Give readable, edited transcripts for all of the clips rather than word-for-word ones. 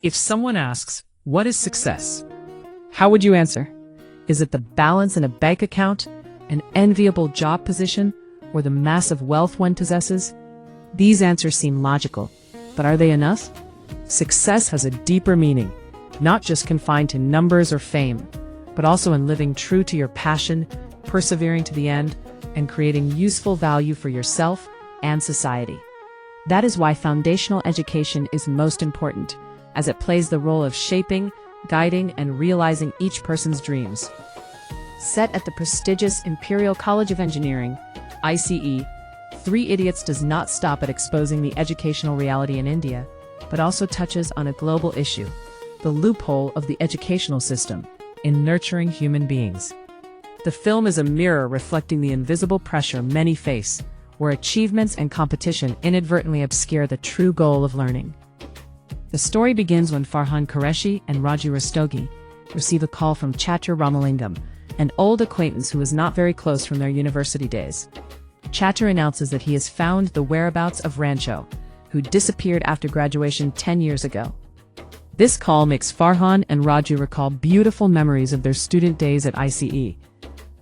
If someone asks, what is success? How would you answer? Is it the balance in a bank account, an enviable job position, or the massive wealth one possesses? These answers seem logical, but are they enough? Success has a deeper meaning, not just confined to numbers or fame, but also in living true to your passion, persevering to the end, and creating useful value for yourself and society. That is why foundational education is most important, as it plays the role of shaping, guiding, and realizing each person's dreams. Set at the prestigious Imperial College of Engineering, ICE, Three Idiots does not stop at exposing the educational reality in India, but also touches on a global issue, the loophole of the educational system in nurturing human beings. The film is a mirror reflecting the invisible pressure many face, where achievements and competition inadvertently obscure the true goal of learning. The story begins when Farhan Qureshi and Raju Rastogi receive a call from Chatur Ramalingam, an old acquaintance who is not very close from their university days. Chatur announces that he has found the whereabouts of Rancho, who disappeared after graduation 10 years ago. This call makes Farhan and Raju recall beautiful memories of their student days at ICE.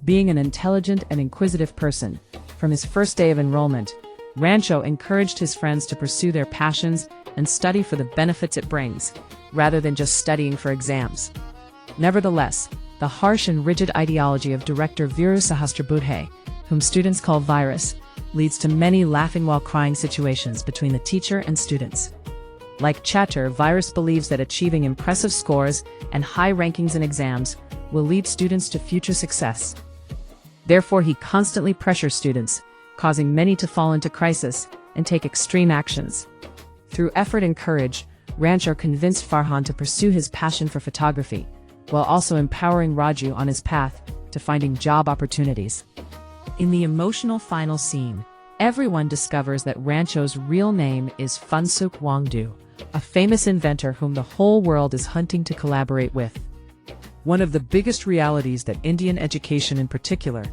Being an intelligent and inquisitive person, from his first day of enrollment, Rancho encouraged his friends to pursue their passions and study for the benefits it brings, rather than just studying for exams. Nevertheless, the harsh and rigid ideology of director Viru Sahasrabudhe, whom students call Virus, leads to many laughing while crying situations between the teacher and students. Like Chatur, Virus believes that achieving impressive scores and high rankings in exams will lead students to future success. Therefore, he constantly pressures students, causing many to fall into crisis and take extreme actions. Through effort and courage, Rancho convinced Farhan to pursue his passion for photography, while also empowering Raju on his path to finding job opportunities. In the emotional final scene, everyone discovers that Rancho's real name is Funsuk Wangdu, a famous inventor whom the whole world is hunting to collaborate with. One of the biggest realities that Indian education in particular,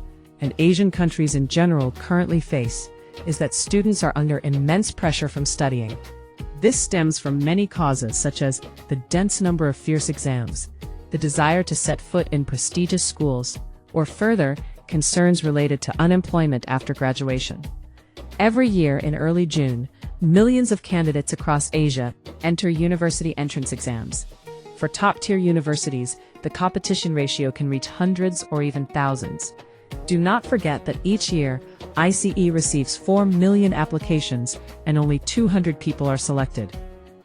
and Asian countries in general currently face, is that students are under immense pressure from studying. This stems from many causes such as the dense number of fierce exams, the desire to set foot in prestigious schools, or further, concerns related to unemployment after graduation. Every year in early June, millions of candidates across Asia enter university entrance exams. For top-tier universities, the competition ratio can reach hundreds or even thousands. Do not forget that each year, ICE receives 4 million applications and only 200 people are selected.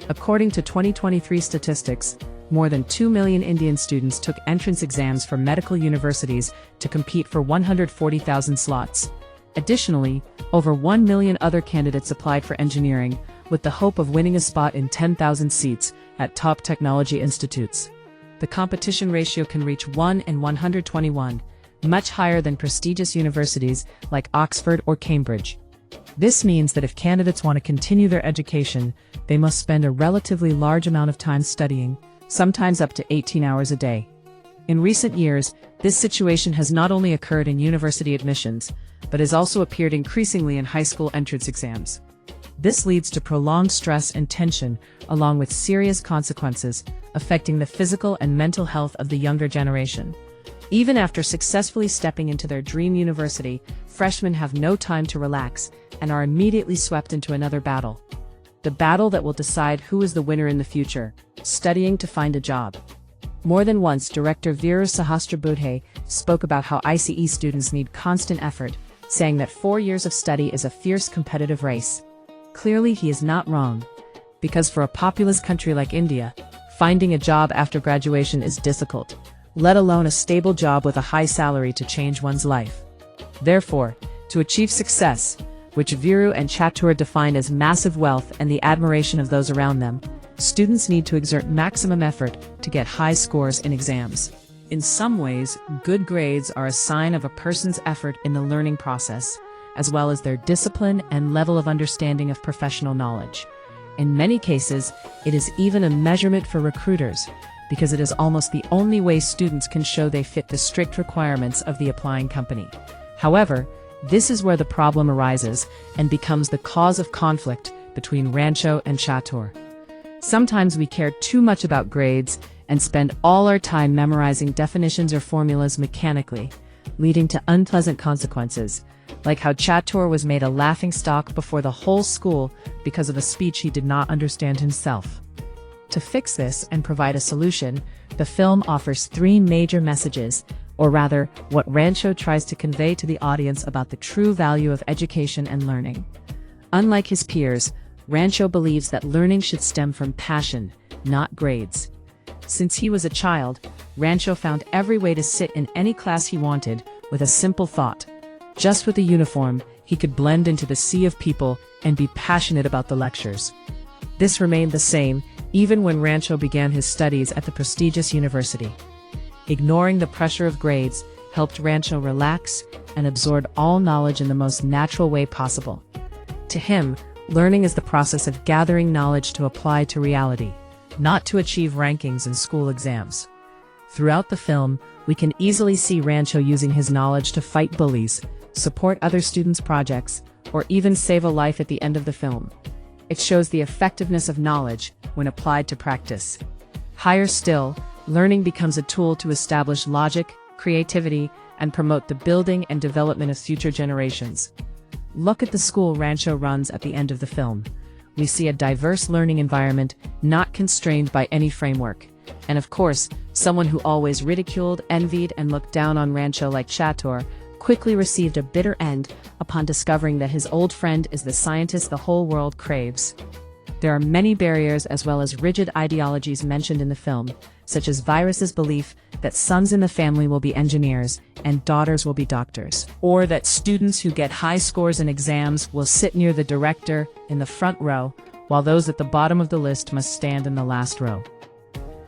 According to 2023 statistics, more than 2 million Indian students took entrance exams for medical universities to compete for 140,000 slots. Additionally, over 1 million other candidates applied for engineering, with the hope of winning a spot in 10,000 seats at top technology institutes. The competition ratio can reach 1 in 121, much higher than prestigious universities like Oxford or Cambridge. This means that if candidates want to continue their education, they must spend a relatively large amount of time studying, sometimes up to 18 hours a day. In recent years, this situation has not only occurred in university admissions, but has also appeared increasingly in high school entrance exams. This leads to prolonged stress and tension, along with serious consequences, affecting the physical and mental health of the younger generation. Even after successfully stepping into their dream university, freshmen have no time to relax and are immediately swept into another battle. The battle that will decide who is the winner in the future, studying to find a job. More than once, director Viru Sahasrabudhe spoke about how ICE students need constant effort, saying that 4 years of study is a fierce competitive race. Clearly, he is not wrong, because for a populous country like India, finding a job after graduation is difficult, let alone a stable job with a high salary to change one's life. Therefore, to achieve success, which Viru and Chatur define as massive wealth and the admiration of those around them, students need to exert maximum effort to get high scores in exams. In some ways, good grades are a sign of a person's effort in the learning process, as well as their discipline and level of understanding of professional knowledge. In many cases, it is even a measurement for recruiters, because it is almost the only way students can show they fit the strict requirements of the applying company. However, this is where the problem arises and becomes the cause of conflict between Rancho and Chatur. Sometimes we care too much about grades and spend all our time memorizing definitions or formulas mechanically, leading to unpleasant consequences, like how Chatur was made a laughingstock before the whole school because of a speech he did not understand himself. To fix this and provide a solution, the film offers three major messages, or rather, what Rancho tries to convey to the audience about the true value of education and learning. Unlike his peers, Rancho believes that learning should stem from passion, not grades. Since he was a child, Rancho found every way to sit in any class he wanted with a simple thought. Just with a uniform, he could blend into the sea of people and be passionate about the lectures. This remained the same even when Rancho began his studies at the prestigious university. Ignoring the pressure of grades helped Rancho relax and absorb all knowledge in the most natural way possible. To him, learning is the process of gathering knowledge to apply to reality, not to achieve rankings in school exams. Throughout the film, we can easily see Rancho using his knowledge to fight bullies, support other students' projects, or even save a life at the end of the film. It shows the effectiveness of knowledge when applied to practice. Higher still, learning becomes a tool to establish logic, creativity, and promote the building and development of future generations. Look at the school Rancho runs at the end of the film. We see a diverse learning environment, not constrained by any framework. And of course, someone who always ridiculed, envied, and looked down on Rancho like Chatur quickly received a bitter end upon discovering that his old friend is the scientist the whole world craves. There are many barriers as well as rigid ideologies mentioned in the film, such as Virus's belief that sons in the family will be engineers and daughters will be doctors, or that students who get high scores in exams will sit near the director in the front row, while those at the bottom of the list must stand in the last row.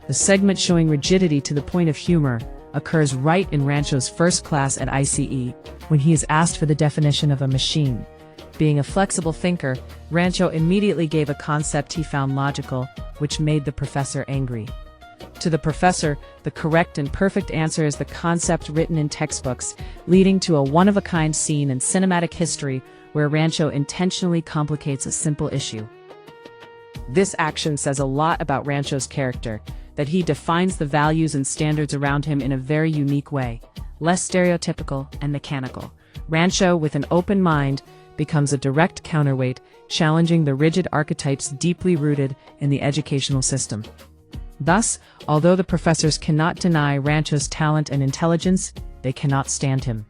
The segment showing rigidity to the point of humor occurs right in Rancho's first class at ICE, when he is asked for the definition of a machine. Being a flexible thinker, Rancho immediately gave a concept he found logical, which made the professor angry. To the professor, the correct and perfect answer is the concept written in textbooks, leading to a one-of-a-kind scene in cinematic history where Rancho intentionally complicates a simple issue. This action says a lot about Rancho's character, that he defines the values and standards around him in a very unique way, less stereotypical and mechanical. Rancho, with an open mind, becomes a direct counterweight, challenging the rigid archetypes deeply rooted in the educational system. Thus, although the professors cannot deny Rancho's talent and intelligence, they cannot stand him.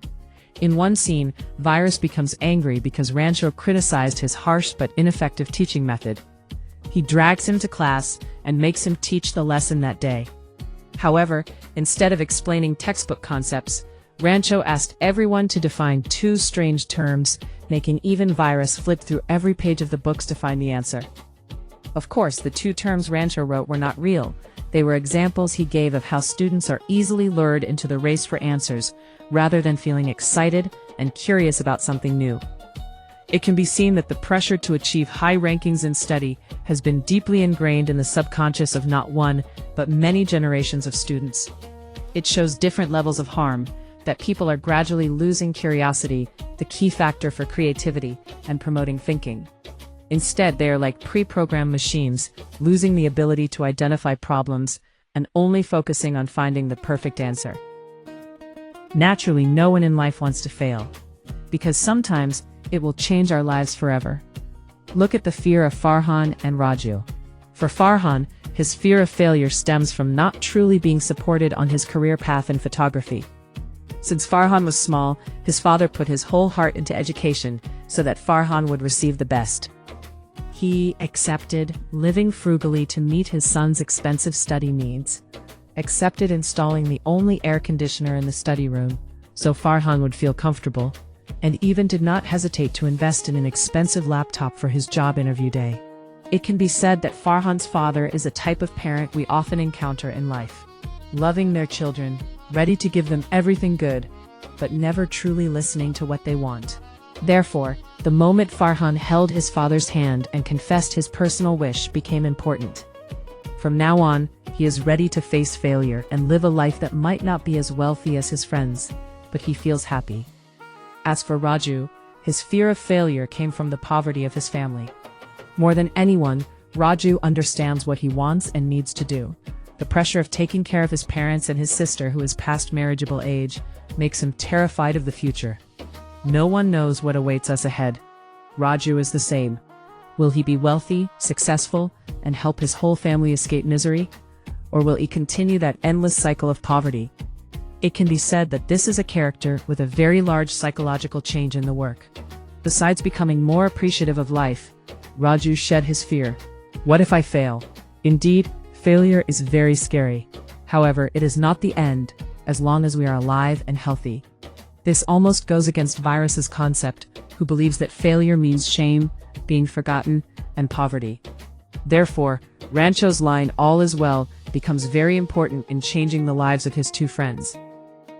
In one scene, Virus becomes angry because Rancho criticized his harsh but ineffective teaching method. He drags him to class and makes him teach the lesson that day. However, instead of explaining textbook concepts, Rancho asked everyone to define two strange terms, making even Virus flip through every page of the books to find the answer. Of course, the two terms Rancho wrote were not real. They were examples he gave of how students are easily lured into the race for answers, rather than feeling excited and curious about something new. It can be seen that the pressure to achieve high rankings in study has been deeply ingrained in the subconscious of not one, but many generations of students. It shows different levels of harm, that people are gradually losing curiosity, the key factor for creativity and promoting thinking. Instead, they are like pre-programmed machines, losing the ability to identify problems and only focusing on finding the perfect answer. Naturally, no one in life wants to fail, because sometimes it will change our lives forever. Look at the fear of Farhan and Raju. For Farhan, his fear of failure stems from not truly being supported on his career path in photography. Since Farhan was small, his father put his whole heart into education so that Farhan would receive the best. He accepted living frugally to meet his son's expensive study needs, accepted installing the only air conditioner in the study room so Farhan would feel comfortable, and even did not hesitate to invest in an expensive laptop for his job interview day. It can be said that Farhan's father is a type of parent we often encounter in life, loving their children, ready to give them everything good, but never truly listening to what they want. Therefore, the moment Farhan held his father's hand and confessed his personal wish became important. From now on, he is ready to face failure and live a life that might not be as wealthy as his friends, but he feels happy. As for Raju, his fear of failure came from the poverty of his family. More than anyone, Raju understands what he wants and needs to do. The pressure of taking care of his parents and his sister, who is past marriageable age, makes him terrified of the future. No one knows what awaits us ahead. Raju is the same. Will he be wealthy, successful, and help his whole family escape misery? Or will he continue that endless cycle of poverty? It can be said that this is a character with a very large psychological change in the work. Besides becoming more appreciative of life, Raju shed his fear. What if I fail? Indeed, failure is very scary. However, it is not the end, as long as we are alive and healthy. This almost goes against Virus's concept, who believes that failure means shame, being forgotten, and poverty. Therefore, Rancho's line, "all is well," becomes very important in changing the lives of his two friends.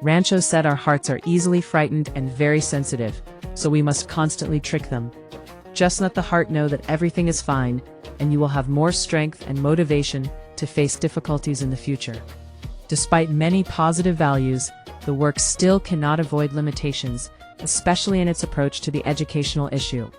Rancho said our hearts are easily frightened and very sensitive, so we must constantly trick them. Just let the heart know that everything is fine, and you will have more strength and motivation to face difficulties in the future. Despite many positive values, the work still cannot avoid limitations, especially in its approach to the educational issue.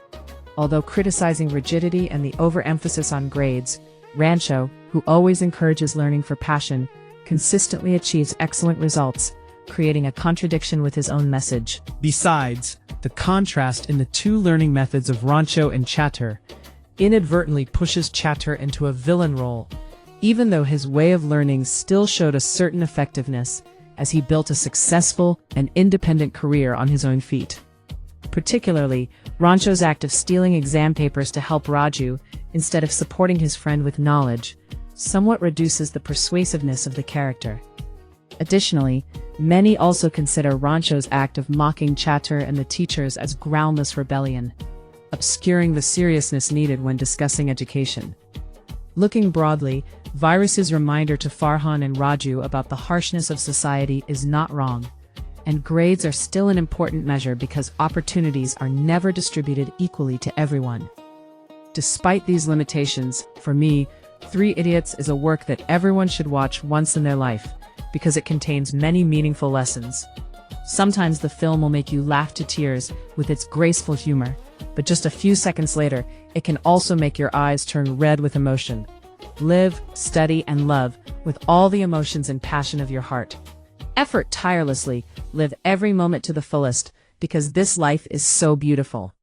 Although criticizing rigidity and the overemphasis on grades, Rancho, who always encourages learning for passion, consistently achieves excellent results, creating a contradiction with his own message. Besides, the contrast in the two learning methods of Rancho and Chatter inadvertently pushes Chatter into a villain role, even though his way of learning still showed a certain effectiveness, as he built a successful and independent career on his own feet. Particularly, Rancho's act of stealing exam papers to help Raju, instead of supporting his friend with knowledge, somewhat reduces the persuasiveness of the character. Additionally, many also consider Rancho's act of mocking Chatter and the teachers as groundless rebellion, obscuring the seriousness needed when discussing education. Looking broadly, Virus's reminder to Farhan and Raju about the harshness of society is not wrong, and grades are still an important measure because opportunities are never distributed equally to everyone. Despite these limitations, for me, Three Idiots is a work that everyone should watch once in their life, because it contains many meaningful lessons. Sometimes the film will make you laugh to tears with its graceful humor, but just a few seconds later, it can also make your eyes turn red with emotion. Live, study, and love with all the emotions and passion of your heart. Effort tirelessly, live every moment to the fullest, because this life is so beautiful.